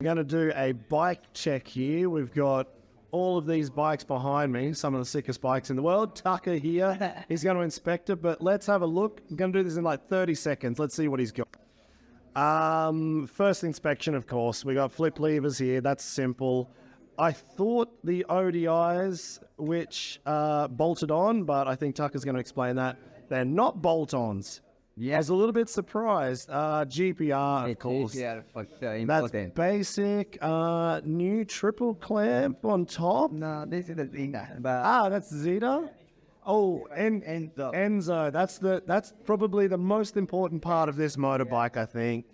I'm going to do a bike check here. We've got all of these bikes behind me, some of the sickest bikes in the world. Taka here, he's going to inspect it, but let's have a look. I'm going to do this in like 30 seconds. Let's see what he's got. First inspection, of course. We got flip levers here. That's simple. I thought the ODIs, which bolted on, but I think Tucker's going to explain that. They're not bolt-ons. Yeah. I was a little bit surprised. GPR, of course. Yeah, that's basic. New triple clamp on top. No, this is the Zeta. That's Zeta. Oh, Enzo. That's probably the most important part of this motorbike, I think.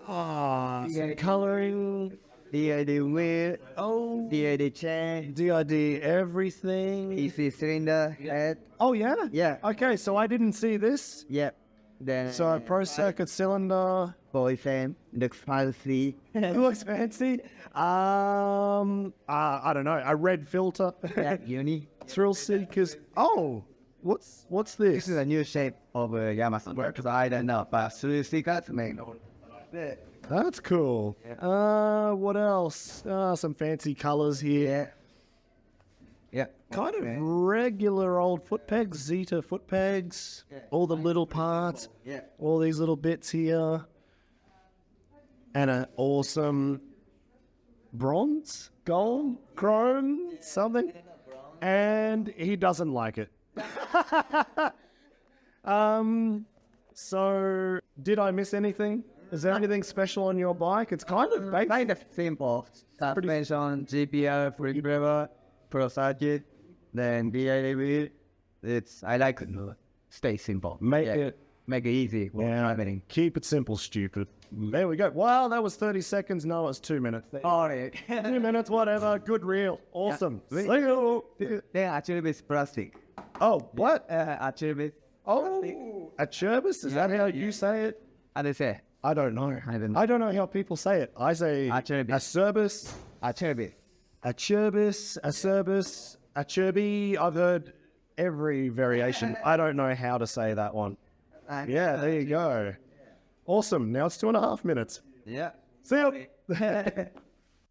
Some coloring. DID wheel. Oh. DID chain. DID everything. EC cylinder head. Oh, yeah? Yeah. Okay, so I didn't see this. Yep. Then So pro circuit cylinder. boy fan. Looks fancy. It looks fancy. I don't know. A red filter. Yeah, uni. Thrill seekers. Oh, what's This this? is a new shape of Yamaha because I don't know, but thrill seekers make. That's cool. What else? Some fancy colors here. Yeah. Kind of regular old foot pegs, Zeta foot pegs. All the little parts. Yeah. All these little bits here. And an awesome bronze, gold, chrome, something. And he doesn't like it. So did I miss anything? Is there anything special on your bike? It's kind of basic. Kind of simple. Suspension, GPR, free driver, pro circuit, then DID wheel. I like it. Stay simple. Make it easy. Traveling. Keep it simple, stupid. There we go. Wow, that was 30 seconds. No, it's 2 minutes. Alright. 2 minutes, whatever. Good reel. Awesome. Yeah. See you. Then Acerbis plastic. Oh, what? Acerbis. Oh, Acerbis? Is that how you say it? How do you say? I don't know. I don't know how people say it. I say Acerbis. Acerbis, Acerbis. Acerbis, Acerbis, Acerbi. I've heard every variation. I don't know how to say that one. Yeah, there you go. Awesome. Now it's 2.5 minutes. Yeah. See you.